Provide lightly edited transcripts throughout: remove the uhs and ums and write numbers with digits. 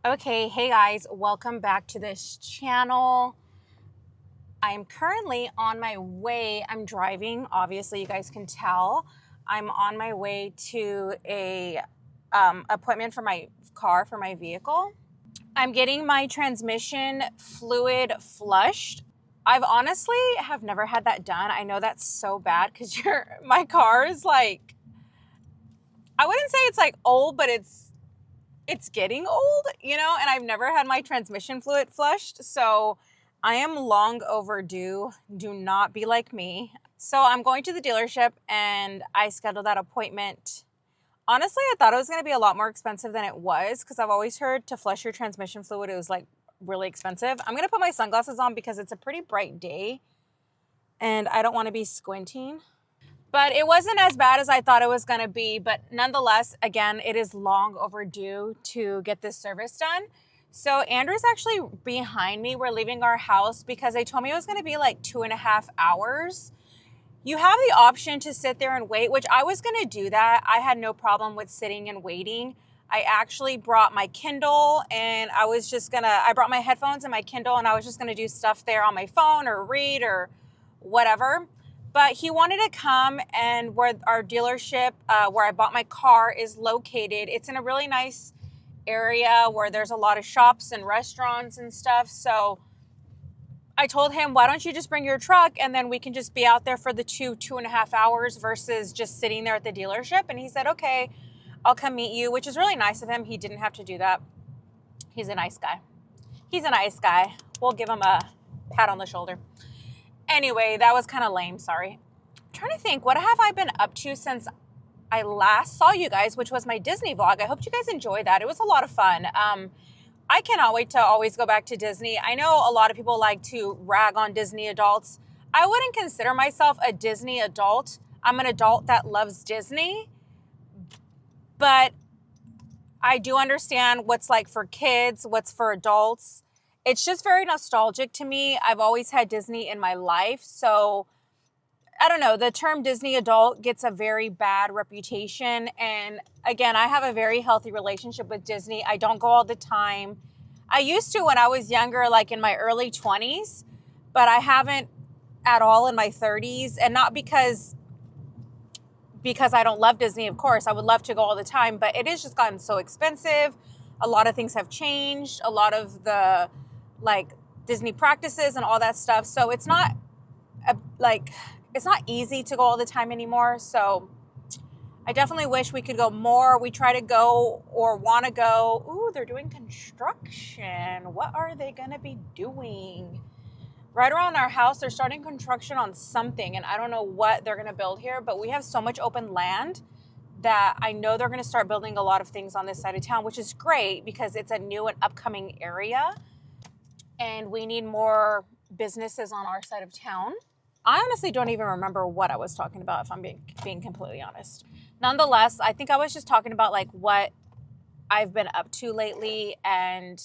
Okay, hey guys, welcome back to this channel. I'm currently on my way. I'm driving, obviously you guys can tell. I'm on my way to a appointment for my car, for my vehicle. I'm getting my transmission fluid flushed. I've honestly have never had that done. I know that's so bad because my car is like, I wouldn't say it's like old, but it's getting old, and I've never had my transmission fluid flushed. So I am long overdue. Do not be like me. So I'm going to the dealership and I scheduled that appointment. Honestly, I thought it was going to be a lot more expensive than it was because I've always heard to flush your transmission fluid, it was like really expensive. I'm going to put my sunglasses on because it's a pretty bright day and I don't want to be squinting. But it wasn't as bad as I thought it was going to be. But nonetheless, again, it is long overdue to get this service done. So Andrew's actually behind me. We're leaving our house because they told me it was going to be like 2.5 hours. You have the option to sit there and wait, which I was going to do that. I had no problem with sitting and waiting. I actually brought my Kindle and I brought my headphones and my Kindle and I was just going to do stuff there on my phone or read or whatever. But he wanted to come, and where our dealership, where I bought my car, is located, it's in a really nice area where there's a lot of shops and restaurants and stuff. So I told him, why don't you just bring your truck and then we can just be out there for the 2.5 hours versus just sitting there at the dealership. And he said, okay, I'll come meet you, which is really nice of him. He didn't have to do that. He's a nice guy. We'll give him a pat on the shoulder. Anyway, that was kind of lame. Sorry. I'm trying to think, what have I been up to since I last saw you guys, which was my Disney vlog. I hope you guys enjoyed that. It was a lot of fun. I cannot wait to always go back to Disney. I know a lot of people like to rag on Disney adults. I wouldn't consider myself a Disney adult. I'm an adult that loves Disney, but I do understand what's like for kids, what's for adults. It's just very nostalgic to me. I've always had Disney in my life. So I don't know, the term Disney adult gets a very bad reputation. And again, I have a very healthy relationship with Disney. I don't go all the time. I used to when I was younger, like in my early 20s, but I haven't at all in my 30s. And not because I don't love Disney, of course. I would love to go all the time, but it has just gotten so expensive. A lot of things have changed. A lot of the Disney practices and all that stuff. So it's not it's not easy to go all the time anymore. So I definitely wish we could go more. We try to go or want to go. Ooh, they're doing construction. What are they going to be doing? Right around our house, they're starting construction on something, and I don't know what they're going to build here, but we have so much open land that I know they're going to start building a lot of things on this side of town, which is great because it's a new and upcoming area. And we need more businesses on our side of town. I honestly don't even remember what I was talking about, if I'm being completely honest. Nonetheless, I think I was just talking about like what I've been up to lately. And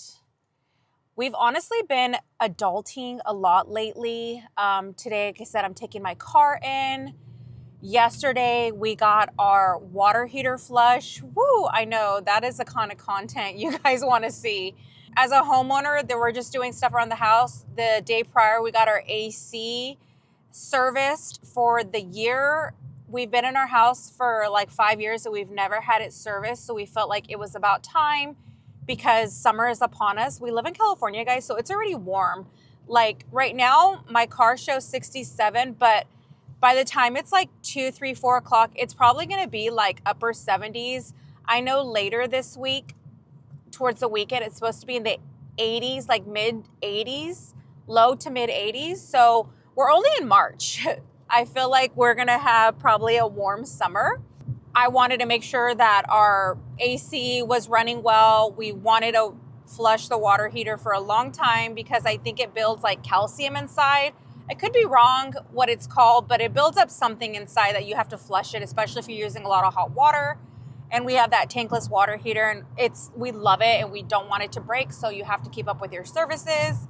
we've honestly been adulting a lot lately. Today, like I said, I'm taking my car in. Yesterday, we got our water heater flush. Woo, I know that is the kind of content you guys want to see. As a homeowner, we're just doing stuff around the house. The day prior, we got our AC serviced for the year. We've been in our house for like 5 years, so we've never had it serviced. So we felt like it was about time because summer is upon us. We live in California, guys, so it's already warm. Like right now, my car shows 67, but by the time it's like 2, 3, 4 o'clock, it's probably going to be like upper 70s. I know later this week, towards the weekend, it's supposed to be in the 80s, like mid 80s, low to mid 80s. So we're only in March. I feel like we're going to have probably a warm summer. I wanted to make sure that our AC was running well. We wanted to flush the water heater for a long time because I think it builds like calcium inside. I could be wrong what it's called, but it builds up something inside that you have to flush it, especially if you're using a lot of hot water. And we have that tankless water heater and we love it and we don't want it to break. So you have to keep up with your services.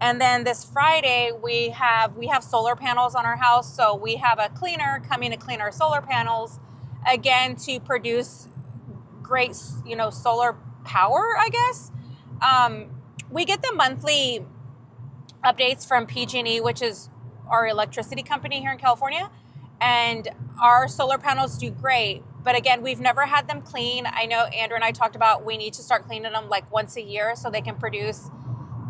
And then this Friday, we have solar panels on our house. So we have a cleaner coming to clean our solar panels, again, to produce great, solar power, I guess. We get the monthly updates from PG&E, which is our electricity company here in California, and our solar panels do great. But again, we've never had them clean. I know Andrew and I talked about we need to start cleaning them like once a year so they can produce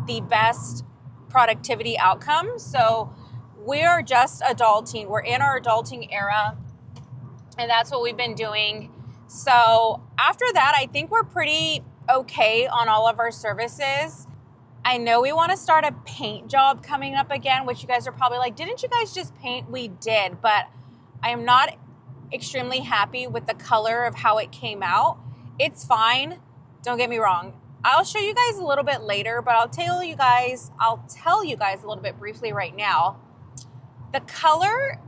the best productivity outcome. So we're just adulting. We're in our adulting era, and that's what we've been doing. So after that, I think we're pretty okay on all of our services. I know we want to start a paint job coming up again, which you guys are probably like, didn't you guys just paint? We did, but I am not extremely happy with the color of how it came out. It's fine. Don't get me wrong. I'll show you guys a little bit later, but I'll tell you guys a little bit briefly right now. The color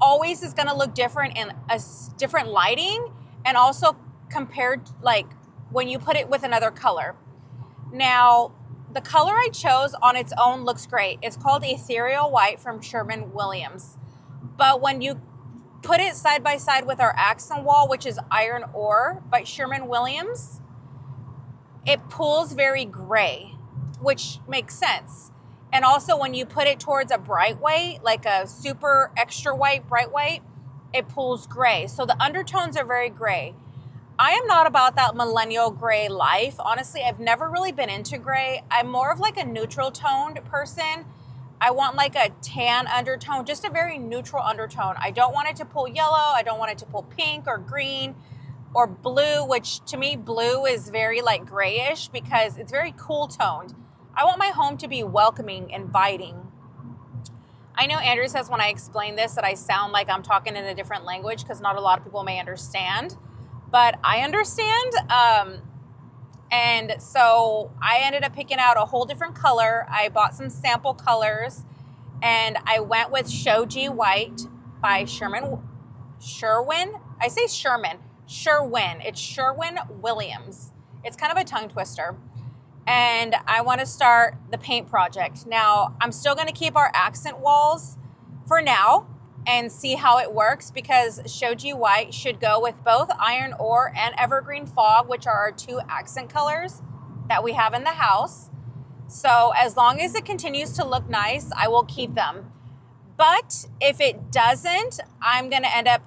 always is going to look different in a different lighting, and also compared like when you put it with another color. Now, the color I chose on its own looks great. It's called Ethereal White from Sherwin-Williams. But when you put it side by side with our accent wall, which is Iron Ore by Sherwin-Williams, it pulls very gray, which makes sense. And also when you put it towards a bright white, like a super extra white, bright white, it pulls gray. So the undertones are very gray. I am not about that millennial gray life. Honestly, I've never really been into gray. I'm more of like a neutral toned person. I want like a tan undertone, just a very neutral undertone. I don't want it to pull yellow. I don't want it to pull pink or green or blue, which to me, blue is very like grayish because it's very cool toned. I want my home to be welcoming, inviting. I know Andrew says when I explain this that I sound like I'm talking in a different language because not a lot of people may understand. But I understand, and so I ended up picking out a whole different color. I bought some sample colors, and I went with Shoji White by Sherwin. I say Sherman. Sherwin. It's Sherwin-Williams. It's kind of a tongue twister. And I want to start the paint project. Now, I'm still going to keep our accent walls for now and see how it works, because Shoji White should go with both Iron Ore and Evergreen Fog, which are our two accent colors that we have in the house. So as long as it continues to look nice, I will keep them. But if it doesn't, I'm gonna end up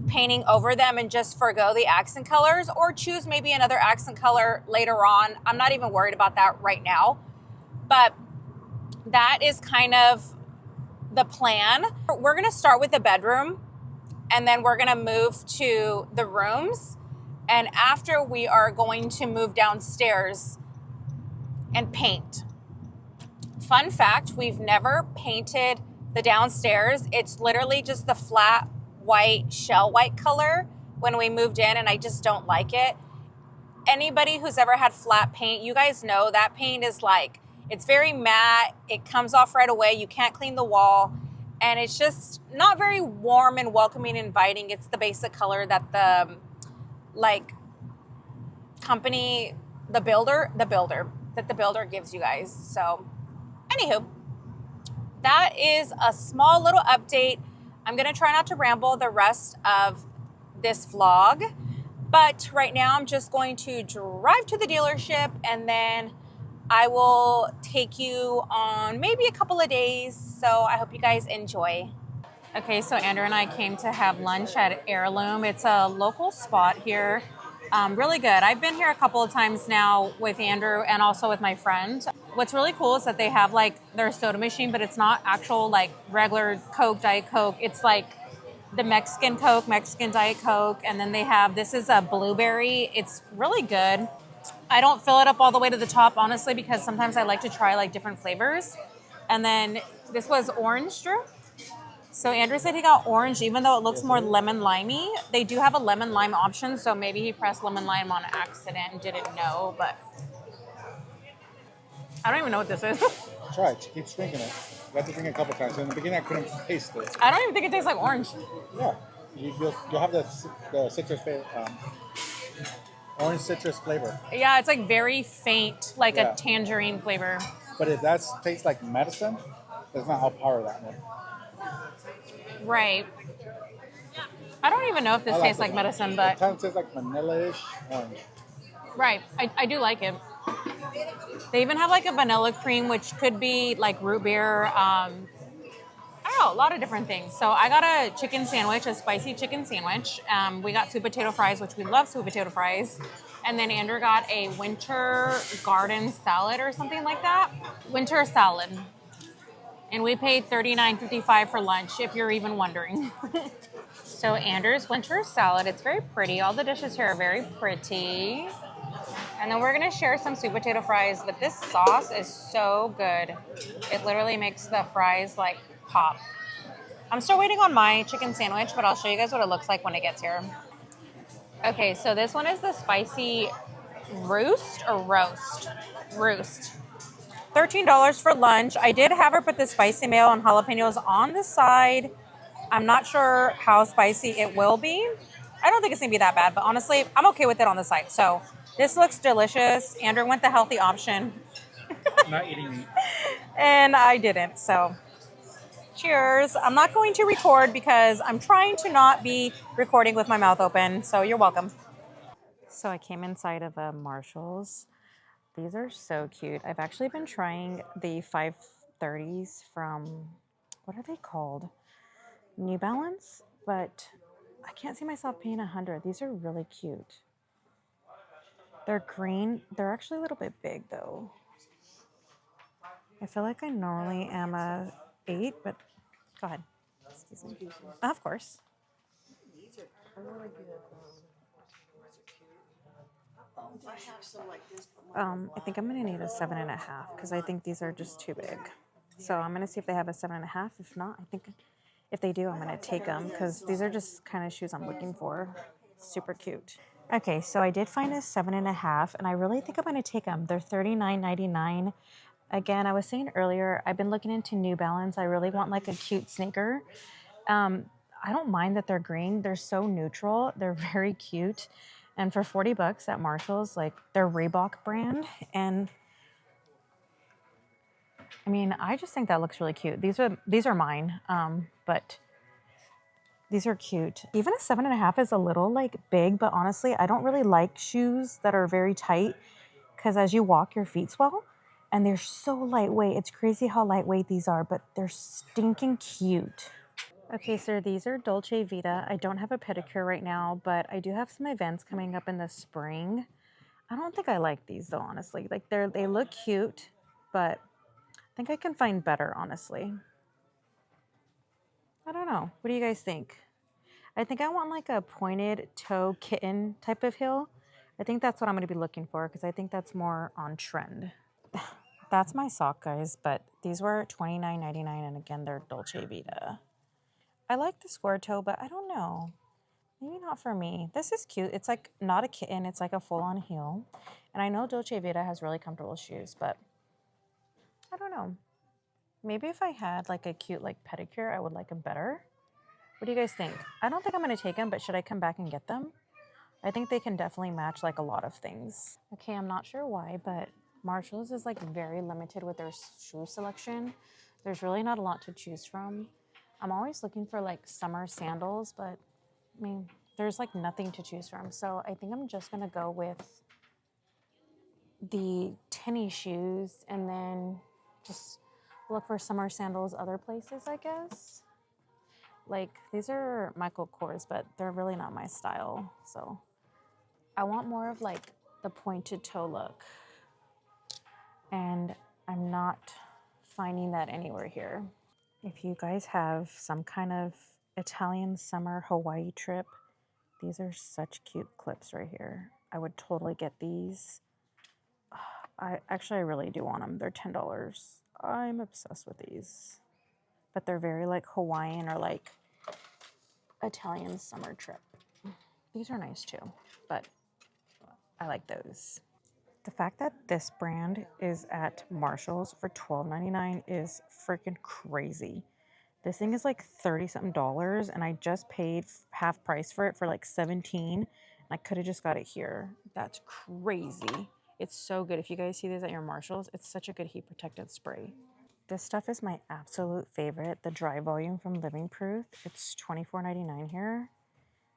painting over them and just forgo the accent colors, or choose maybe another accent color later on. I'm not even worried about that right now. But that is kind of the plan. We're gonna start with the bedroom, and then we're gonna move to the rooms. And after, we are going to move downstairs and paint. Fun fact, we've never painted the downstairs. It's literally just the flat white, shell white color when we moved in, and I just don't like it. Anybody who's ever had flat paint, you guys know that paint is like, it's very matte, it comes off right away, you can't clean the wall, and it's just not very warm and welcoming and inviting. It's the basic color that the company, the builder gives you guys. So anywho, that is a small little update. I'm gonna try not to ramble the rest of this vlog, but right now I'm just going to drive to the dealership, and then I will take you on maybe a couple of days. So I hope you guys enjoy. Okay, so Andrew and I came to have lunch at Heirloom. It's a local spot here. Really good. I've been here a couple of times now with Andrew and also with my friend. What's really cool is that they have like their soda machine, but it's not actual like regular Coke, Diet Coke. It's like the Mexican Coke, Mexican Diet Coke. And then they have, this is a blueberry. It's really good. I don't fill it up all the way to the top, honestly, because sometimes I like to try like different flavors. And then this was orange, Drew. So Andrew said he got orange, even though it looks more lemon limey. They do have a lemon lime option, so maybe he pressed lemon lime on accident and didn't know, but I don't even know what this is. Try it. Keep drinking it. You have to drink it a couple times. In the beginning, I couldn't taste it. I don't even think it tastes like orange. Yeah. You'll have the citrus flavor, orange citrus flavor. Yeah, it's like very faint, like a tangerine flavor. But if that tastes like medicine, it's not how power that one. Right. I don't even know if this tastes like medicine, but... It kind of tastes like vanilla-ish orange. Right. I do like it. They even have like a vanilla cream, which could be like root beer. I don't know, a lot of different things. So I got a chicken sandwich, a spicy chicken sandwich. We got sweet potato fries, which we love sweet potato fries. And then Andrew got a winter garden salad or something like that. Winter salad. And we paid $39.55 for lunch, if you're even wondering. So Andrew's winter salad, it's very pretty. All the dishes here are very pretty. And then we're gonna share some sweet potato fries, but this sauce is so good. It literally makes the fries like pop. I'm still waiting on my chicken sandwich, but I'll show you guys what it looks like when it gets here. Okay, so this one is the spicy roast or roast? Roost. $13 for lunch. I did have her put the spicy mayo and jalapenos on the side. I'm not sure how spicy it will be. I don't think it's gonna be that bad, but honestly, I'm okay with it on the side. So this looks delicious. Andrew went the healthy option. Not eating meat. And I didn't, so cheers. I'm not going to record because I'm trying to not be recording with my mouth open, so you're welcome. So I came inside of a Marshall's. These are so cute. I've actually been trying the 530s from, what are they called? New Balance, but I can't see myself paying $100. These are really cute. They're green. They're actually a little bit big though. I feel like I normally am a 8, but go ahead. Excuse me. Of course. I think I'm gonna need a 7.5 because I think these are just too big. So I'm gonna see if they have a 7.5. If not, I think if they do, I'm gonna take them because these are just kind of shoes I'm looking for. Super cute. Okay, so I did find a 7.5, and I really think I'm gonna take them. They're $39.99. Again, I was saying earlier, I've been looking into New Balance. I really want like a cute sneaker. I don't mind that they're green. They're so neutral. They're very cute. And for $40 at Marshall's, like they're Reebok brand. And I mean, I just think that looks really cute. These are mine, but these are cute. Even a 7.5 is a little like big, but honestly, I don't really like shoes that are very tight because as you walk, your feet swell. And they're so lightweight. It's crazy how lightweight these are, but they're stinking cute. Okay, so these are Dolce Vita. I don't have a pedicure right now, but I do have some events coming up in the spring. I don't think I like these though, honestly. Like they look cute, but I think I can find better, honestly. I don't know. What do you guys think? I think I want like a pointed toe kitten type of heel. I think that's what I'm going to be looking for because I think that's more on trend. That's my sock, guys, but these were $29.99, and again, they're Dolce Vita. I like the square toe, but I don't know. Maybe not for me. This is cute. It's like not a kitten. It's like a full-on heel. And I know Dolce Vita has really comfortable shoes, but I don't know. Maybe if I had like a cute like pedicure, I would like them better. What do you guys think? I don't think I'm going to take them, but should I come back and get them? I think they can definitely match like a lot of things. Okay, I'm not sure why, but Marshall's is like very limited with their shoe selection. There's really not a lot to choose from. I'm always looking for like summer sandals, but I mean, there's like nothing to choose from. So I think I'm just gonna go with the tennis shoes and then just look for summer sandals other places, I guess. Like these are Michael Kors, but they're really not my style. So I want more of like the pointed toe look. And I'm not finding that anywhere here. If you guys have some kind of Italian summer Hawaii trip, these are such cute clips right here. I would totally get these. I really do want them. They're $10. I'm obsessed with these. But they're very like Hawaiian or like Italian summer trip. These are nice too, but I like those. The fact that this brand is at Marshall's for $12.99 is freaking crazy. This thing is like 30 something dollars, and I just paid half price for it for like 17. I could have just got it here. That's crazy. It's so good. If you guys see this at your Marshalls, it's such a good heat protectant spray. This stuff is my absolute favorite. The dry volume from Living Proof. It's $24.99 here.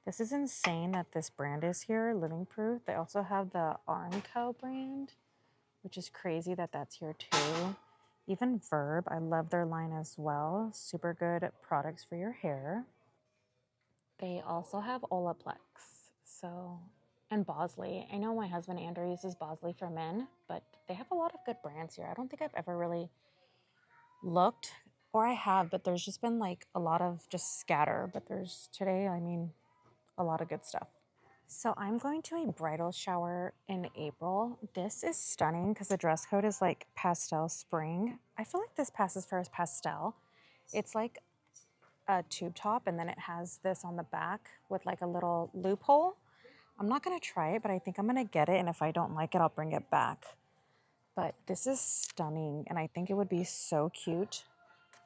This is insane that this brand is here, Living Proof. They also have the Armco brand. which is crazy that that's here too. Even Verb, I love their line as well. Super good products for your hair. They also have Olaplex, so, and Bosley. I know my husband Andrew uses Bosley for men, but they have a lot of good brands here. I don't think I've ever really looked, or I have, but there's just been like a lot of just scatter. But there's today, I mean, a lot of good stuff. So I'm going to a bridal shower in April. This is stunning because the dress code is like pastel spring. I feel like this passes for as pastel. It's like a tube top, and then it has this on the back with like a little loophole. I'm not going to try it, but I think I'm going to get it, and if I don't like it, I'll bring it back. But this is stunning, and I think it would be so cute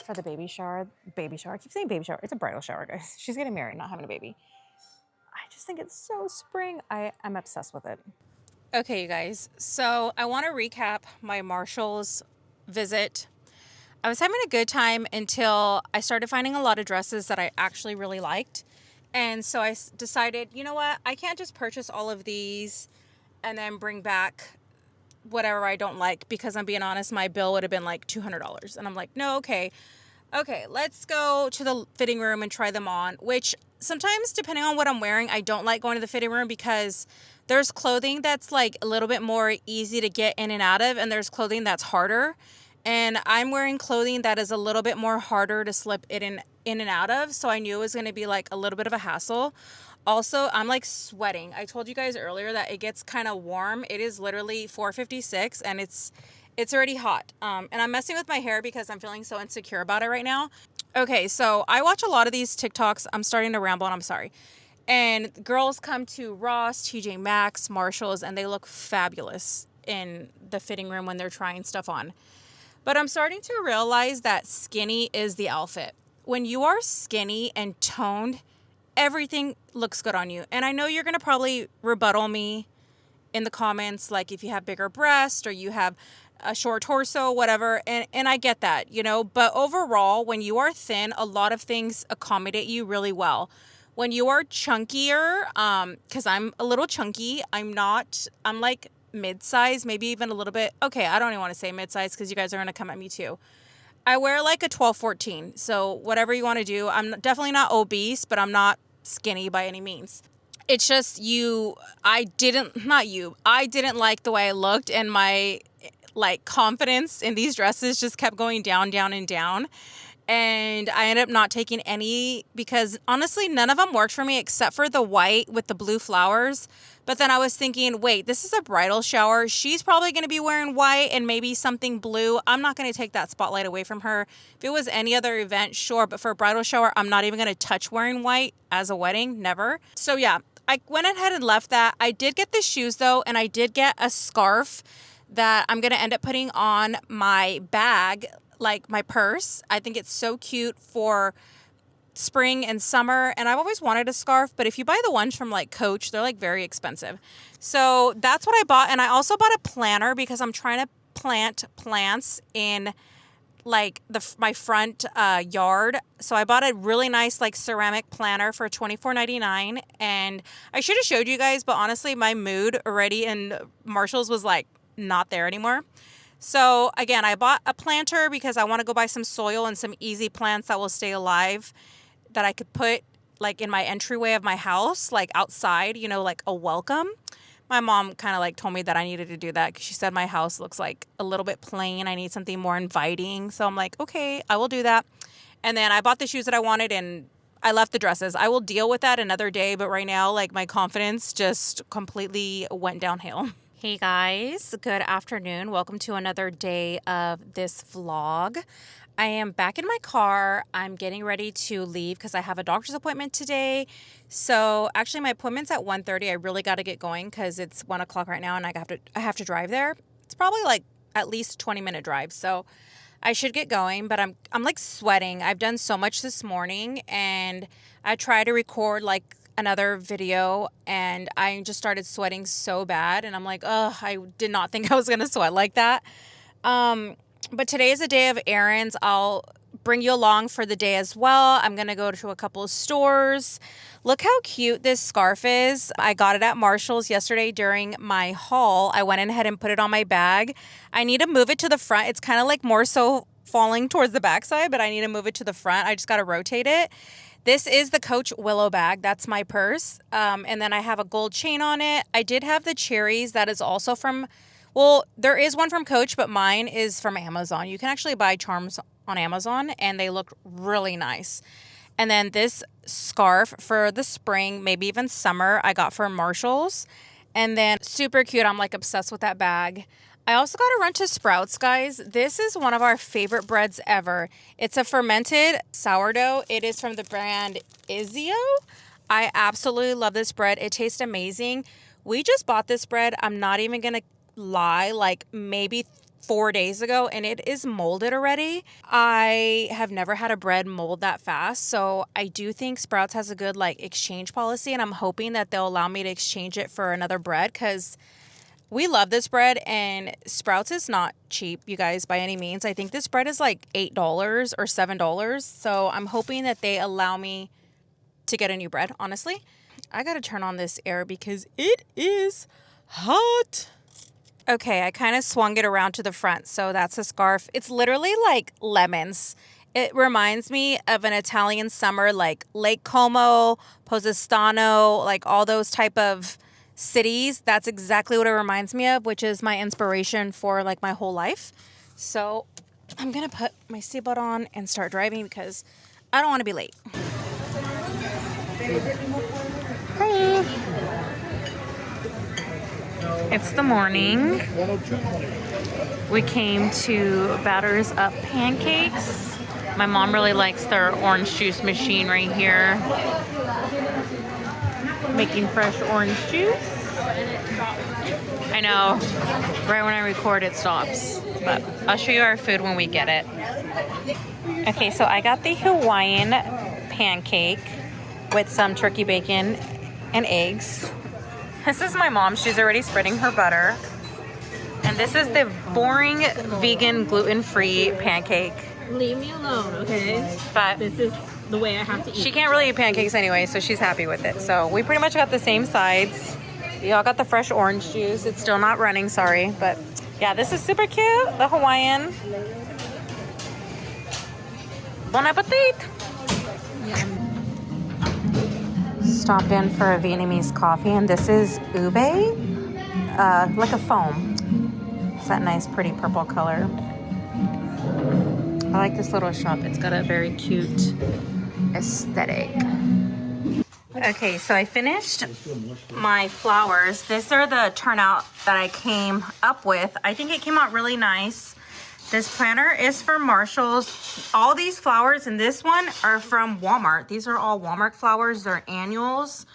for the baby shower. Baby shower. I keep saying baby shower. It's a bridal shower, guys. She's getting married, not having a baby. I just think it's so spring. I'm obsessed with it. Okay, you guys. So I want to recap my Marshall's visit. I was having a good time until I started finding a lot of dresses that I actually really liked. And so I decided, you know what? I can't just purchase all of these and then bring back whatever I don't like, because I'm being honest, my bill would have been like $200. And I'm like, no, okay, let's go to the fitting room and try them on, which sometimes, depending on what I'm wearing, I don't like going to the fitting room because there's clothing that's like a little bit more easy to get in and out of, and there's clothing that's harder. And I'm wearing clothing that is a little bit more harder to slip it in and out of, so I knew it was going to be like a little bit of a hassle. Also, I'm like sweating. I told you guys earlier that it gets kind of warm. It is literally 4:56 and it's already hot. And I'm messing with my hair because I'm feeling so insecure about it right now. Okay, so I watch a lot of these TikToks. I'm starting to ramble and I'm sorry. And girls come to Ross, TJ Maxx, Marshalls, and they look fabulous in the fitting room when they're trying stuff on. But I'm starting to realize that skinny is the outfit. When you are skinny and toned, everything looks good on you. And I know you're going to probably rebuttal me in the comments, like if you have bigger breasts or you have a short torso, whatever. And I get that, you know, but overall, when you are thin, a lot of things accommodate you really well. When you are chunkier, because I'm a little chunky, I'm like mid-size, maybe even a little bit. Okay, I don't even want to say mid-size because you guys are going to come at me too. I wear like a 12, 14. So whatever you want to do. I'm definitely not obese, but I'm not skinny by any means. It's just I didn't like the way I looked, and my like confidence in these dresses just kept going down, down, and down. And I ended up not taking any because honestly, none of them worked for me except for the white with the blue flowers. But then I was thinking, wait, this is a bridal shower. She's probably going to be wearing white and maybe something blue. I'm not going to take that spotlight away from her. If it was any other event, sure. But for a bridal shower, I'm not even going to touch wearing white as a wedding. Never. So yeah, I went ahead and left that. I did get the shoes though, and I did get a scarf that I'm going to end up putting on my bag, like my purse. I think it's so cute for spring and summer, and I've always wanted a scarf, but if you buy the ones from like Coach, they're like very expensive. So that's what I bought. And I also bought a planter because I'm trying to plant plants in like my front yard. So I bought a really nice like ceramic planter for $24.99, and I should have showed you guys, but honestly my mood already in Marshall's was like not there anymore. So again, I bought a planter because I want to go buy some soil and some easy plants that will stay alive that I could put like in my entryway of my house, like outside, you know, like a welcome. My mom kind of like told me that I needed to do that because she said my house looks like a little bit plain. I need something more inviting. So I'm like, okay, I will do that. And then I bought the shoes that I wanted and I left the dresses. I will deal with that another day. But right now, like my confidence just completely went downhill. Hey guys, good afternoon. Welcome to another day of this vlog. I am back in my car. I'm getting ready to leave because I have a doctor's appointment today. So actually my appointment's at 1:30. I really got to get going because it's 1 o'clock right now and I have to drive there. It's probably like at least 20-minute drive. So I should get going, but I'm like sweating. I've done so much this morning and I tried to record like another video and I just started sweating so bad and I'm like, oh, I did not think I was going to sweat like that. But today is a day of errands. I'll bring you along for the day as well. I'm going to go to a couple of stores. Look how cute this scarf is. I got it at Marshall's yesterday during my haul. I went ahead and put it on my bag. I need to move it to the front. It's kind of like more so falling towards the backside, but I need to move it to the front. I just got to rotate it. This is the Coach Willow bag. That's my purse. And then I have a gold chain on it. I did have the cherries. That is also from, well, there is one from Coach, but mine is from Amazon. You can actually buy charms on Amazon and they look really nice. And then this scarf for the spring, maybe even summer, I got from Marshall's. And then super cute. I'm like obsessed with that bag. I also got to run to Sprouts, guys. This is one of our favorite breads ever. It's a fermented sourdough. It is from the brand Izio. I absolutely love this bread. It tastes amazing. We just bought this bread. I'm not even going to lie, like maybe 4 days ago, and it is molded already. I have never had a bread mold that fast, so I do think Sprouts has a good like exchange policy, and I'm hoping that they'll allow me to exchange it for another bread because we love this bread, and Sprouts is not cheap, you guys, by any means. I think this bread is like $8 or $7. So I'm hoping that they allow me to get a new bread, honestly. I got to turn on this air because it is hot. Okay, I kind of swung it around to the front. So that's a scarf. It's literally like lemons. It reminds me of an Italian summer, like Lake Como, Positano, like all those type of cities. That's exactly what it reminds me of, which is my inspiration for like my whole life. So I'm gonna put my seatbelt on and start driving because I don't want to be late. Hi. It's the morning. We came to Batter's Up Pancakes. My mom really likes their orange juice machine right here. Making fresh orange juice. I know, right when I record it stops, but I'll show you our food when we get it. Okay, so I got the Hawaiian pancake with some turkey bacon and eggs. This is my mom. She's already spreading her butter. And this is the boring vegan gluten-free pancake. Leave me alone, okay? But this is the way I have to eat. She can't really eat pancakes anyway, so she's happy with it. So we pretty much got the same sides. We all got the fresh orange juice. It's still not running, sorry. But yeah, this is super cute. The Hawaiian. Bon appetit! Stopped in for a Vietnamese coffee, and this is ube, like a foam. It's that nice, pretty purple color. I like this little shop. It's got a very cute aesthetic. Okay, so I finished my flowers. These are the turnout that I came up with. I think it came out really nice. This planter is from Marshall's. All these flowers and this one are from Walmart. These are all Walmart flowers. They're annuals.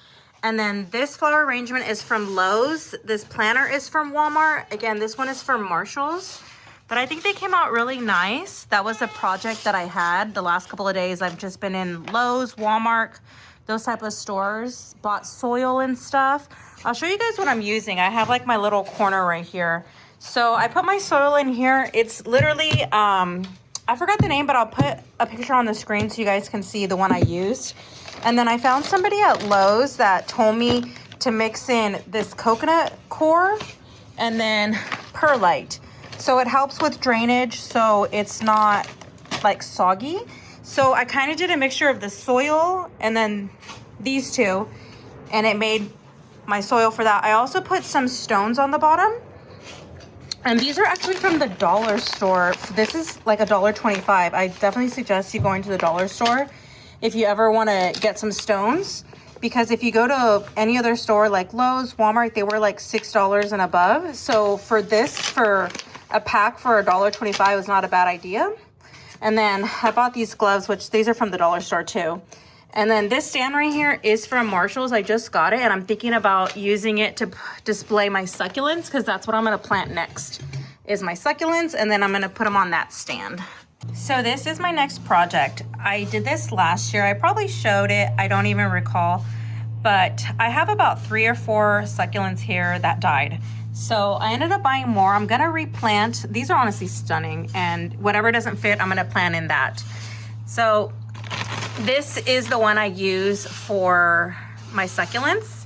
And then this flower arrangement is from Lowe's. This planter is from Walmart. Again, this one is from Marshall's. But I think they came out really nice. That was a project that I had the last couple of days. I've just been in Lowe's, Walmart, those type of stores. Bought soil and stuff. I'll show you guys what I'm using. I have like my little corner right here. So I put my soil in here. It's literally, I forgot the name, but I'll put a picture on the screen so you guys can see the one I used. And then I found somebody at Lowe's that told me to mix in this coconut core and then perlite. So it helps with drainage, so it's not like soggy. So I kind of did a mixture of the soil and then these two, and it made my soil for that. I also put some stones on the bottom. And these are actually from the dollar store. This is like $1.25. I definitely suggest you going to the dollar store if you ever want to get some stones. Because if you go to any other store like Lowe's, Walmart, they were like $6 and above. So for this, for a pack for $1.25 was not a bad idea. And then I bought these gloves, which these are from the dollar store too. And then this stand right here is from Marshall's. I just got it, and I'm thinking about using it to display my succulents because that's what I'm going to plant next is my succulents, and then I'm going to put them on that stand. So this is my next project. I did this last year. I probably showed it. I don't even recall. But I have about 3 or 4 succulents here that died. So I ended up buying more. I'm going to replant. These are honestly stunning, and whatever doesn't fit, I'm going to plant in that. So this is the one I use for my succulents.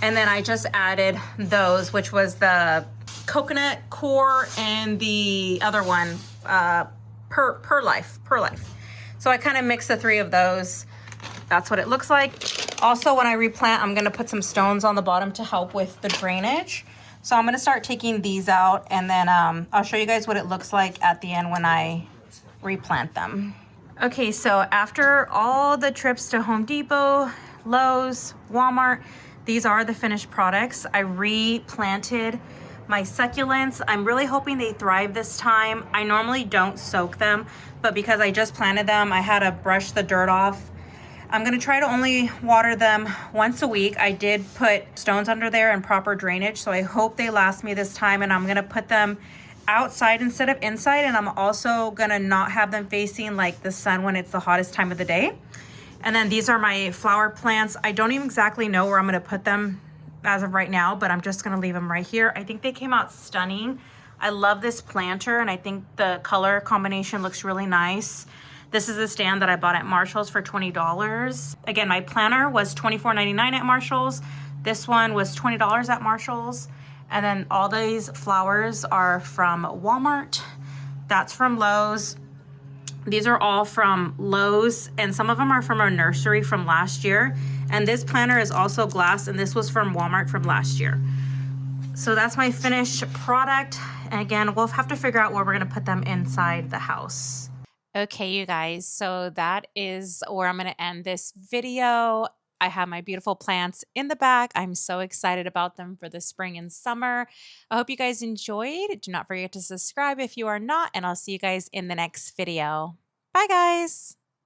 And then I just added those, which was the coconut core and the other one, per life. So I kind of mix the three of those. That's what it looks like. Also, when I replant, I'm gonna put some stones on the bottom to help with the drainage. So I'm gonna start taking these out, and then I'll show you guys what it looks like at the end when I replant them. Okay, so after all the trips to Home Depot, Lowe's, Walmart, these are the finished products. I replanted my succulents. I'm really hoping they thrive this time. I normally don't soak them, but because I just planted them, I had to brush the dirt off. I'm gonna try to only water them once a week. I did put stones under there and proper drainage, so I hope they last me this time, and I'm gonna put them outside instead of inside, and I'm also gonna not have them facing like the sun when it's the hottest time of the day. And then these are my flower plants. I don't even exactly know where I'm gonna put them as of right now, but I'm just gonna leave them right here. I think they came out stunning. I love this planter, and I think the color combination looks really nice. This is a stand that I bought at Marshall's for $20. Again, my planter was $24.99 at Marshall's. This one was $20 at Marshall's. And then all these flowers are from Walmart. That's from Lowe's. These are all from Lowe's, and some of them are from our nursery from last year. And this planter is also glass, and this was from Walmart from last year. So that's my finished product. And again, we'll have to figure out where we're gonna put them inside the house. Okay, you guys, so that is where I'm going to end this video. I have my beautiful plants in the back. I'm so excited about them for the spring and summer. I hope you guys enjoyed. Do not forget to subscribe if you are not, and I'll see you guys in the next video. Bye, guys.